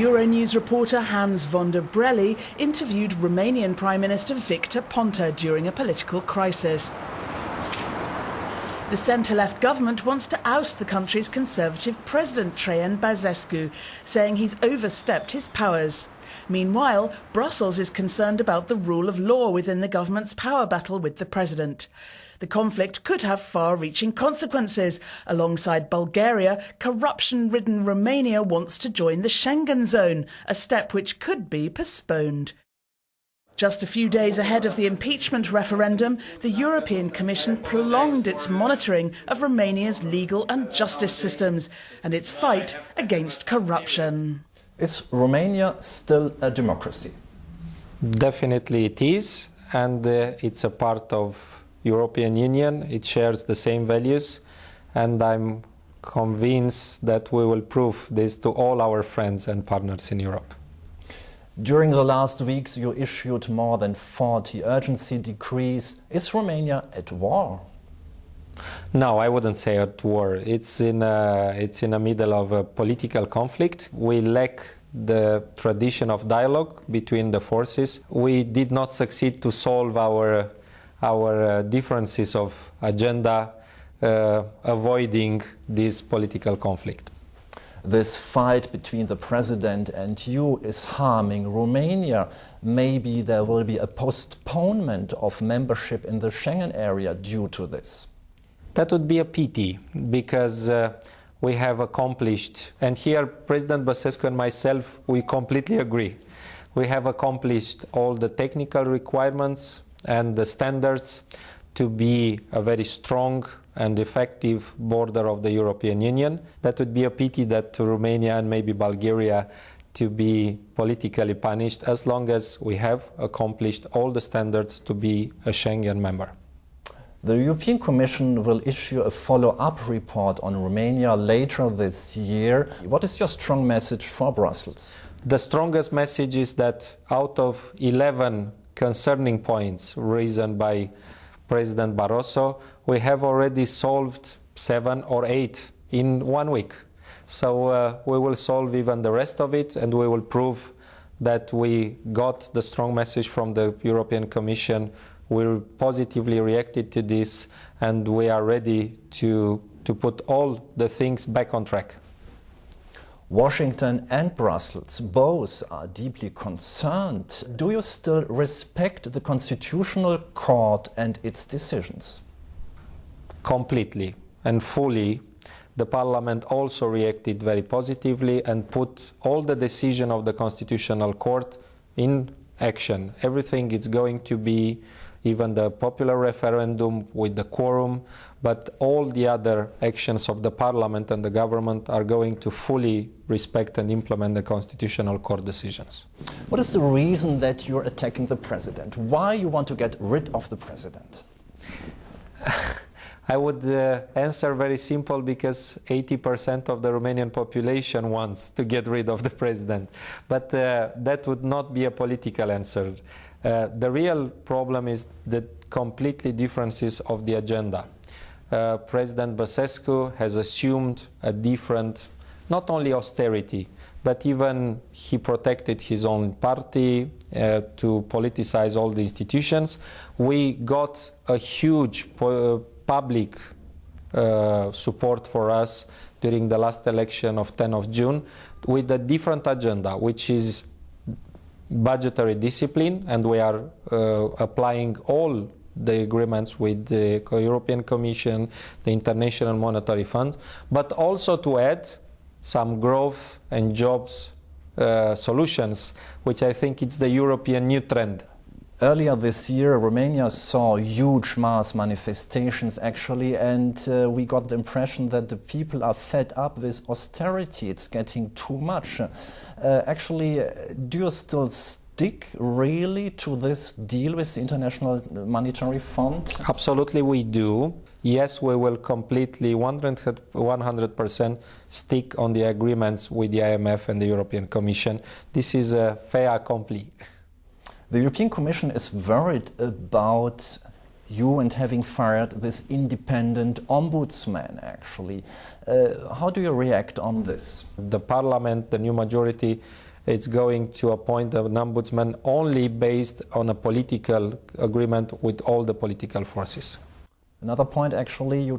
Euronews reporter Hans von der Brelli interviewed Romanian Prime Minister Victor Ponta during a political crisis. The centre-left government wants to oust the country's Conservative President Traian Băsescu, saying he's overstepped his powers. Meanwhile, Brussels is concerned about the rule of law within the government's power battle with the president. The conflict could have far-reaching consequences. Alongside Bulgaria, corruption-ridden Romania wants to join the Schengen zone, a step which could be postponed. Just a few days ahead of the impeachment referendum, the European Commission prolonged its monitoring of Romania's legal and justice systems and its fight against corruption. Is Romania still a democracy? Definitely it is, and it's a part of European Union. It shares the same values, and I'm convinced that we will prove this to all our friends and partners in Europe. During the last weeks, you issued more than 40 urgency decrees. Is Romania at war? No, I wouldn't say at war. It's in the middle of a political conflict. We lack the tradition of dialogue between the forces. We did not succeed to solve our differences of agenda, avoiding this political conflict. This fight between the president and you is harming Romania. Maybe there will be a postponement of membership in the Schengen area due to this. That would be a pity, because we have accomplished, and here President Băsescu and myself, we completely agree. We have accomplished all the technical requirements and the standards to be a very strong and effective border of the European Union. That would be a pity that Romania and maybe Bulgaria to be politically punished, as long as we have accomplished all the standards to be a Schengen member. The European Commission will issue a follow-up report on Romania later this year. What is your strong message for Brussels? The strongest message is that out of 11 concerning points raised by President Barroso, we have already solved 7 or 8 in 1 week. So we will solve even the rest of it, and we will prove that we got the strong message from the European Commission. We positively reacted to this, and we are ready to put all the things back on track. Washington and Brussels both are deeply concerned. Do you still respect the Constitutional Court and its decisions? Completely and fully. The Parliament also reacted very positively and put all the decision of the Constitutional Court in action. Everything is going to be, even the popular referendum with the quorum, but all the other actions of the Parliament and the government are going to fully respect and implement the Constitutional Court decisions. What is the reason that you're attacking the president? Why you want to get rid of the president? I would answer very simple, because 80% of the Romanian population wants to get rid of the president. But that would not be a political answer. The real problem is the completely differences of the agenda. President Băsescu has assumed a different, not only austerity, but even he protected his own party to politicize all the institutions. We got a huge public support for us during the last election of 10th of June with a different agenda, which is budgetary discipline, and we are applying all the agreements with the European Commission, the International Monetary Fund, but also to add some growth and jobs solutions, which I think it's the European new trend. Earlier this year, Romania saw huge mass manifestations actually, and we got the impression that the people are fed up with austerity. It's getting too much. Actually, do you still stick really to this deal with the International Monetary Fund? Absolutely we do. Yes, we will completely 100% stick on the agreements with the IMF and the European Commission. This is a fait accompli. The European Commission is worried about you and having fired this independent ombudsman, actually. How do you react on this? The Parliament, the new majority, it's going to appoint an ombudsman only based on a political agreement with all the political forces. Another point, actually, your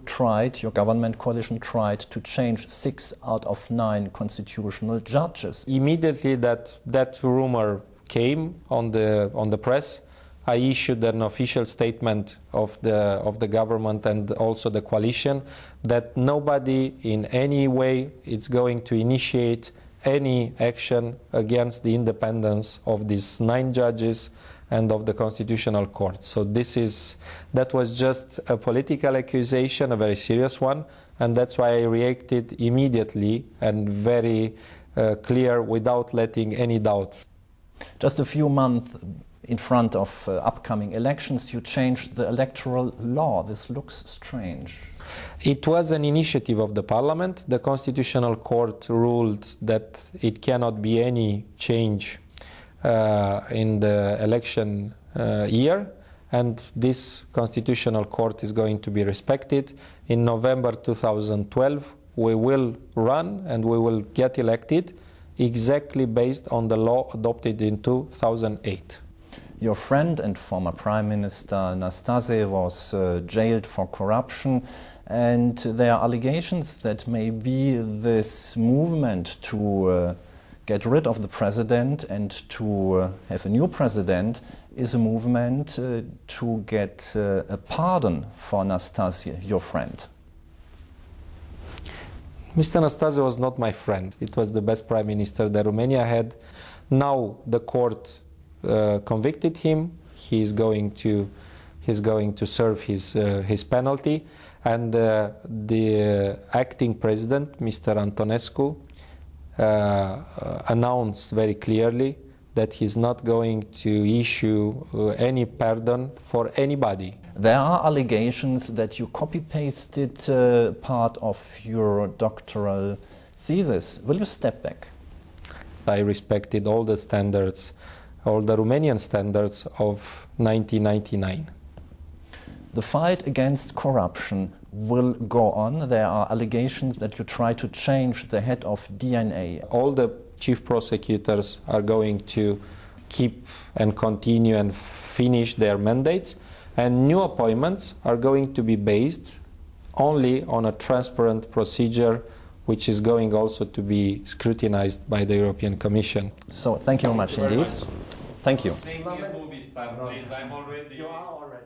government coalition tried to change 6 out of 9 constitutional judges. Immediately that rumor came on the press, I issued an official statement of the government and also the coalition that nobody in any way is going to initiate any action against the independence of these 9 judges and of the Constitutional Court. So that was just a political accusation, a very serious one, and that's why I reacted immediately and very clear without letting any doubts. Just a few months in front of upcoming elections, you changed the electoral law. This looks strange. It was an initiative of the Parliament. The Constitutional Court ruled that it cannot be any change in the election year, and this Constitutional Court is going to be respected. In November 2012, we will run and we will get elected exactly based on the law adopted in 2008. Your friend and former Prime Minister Nastase was jailed for corruption, and there are allegations that maybe this movement to get rid of the president and to have a new president is a movement to get a pardon for Nastase, your friend. Mr. Nastase was not my friend. It was the best prime minister that Romania had. Now the court convicted him. He's going to serve his penalty, and the acting president, Mr. Antonescu, announced very clearly that he's not going to issue any pardon for anybody. There are allegations that you copy-pasted part of your doctoral thesis. Will you step back? I respected all the standards, all the Romanian standards of 1999. The fight against corruption will go on. There are allegations that you try to change the head of DNA. All the chief prosecutors are going to keep and continue and finish their mandates, and new appointments are going to be based only on a transparent procedure, which is going also to be scrutinized by the European Commission. So thank you very much indeed. Thank you. Thank you, movie star, please. I'm already. You are already.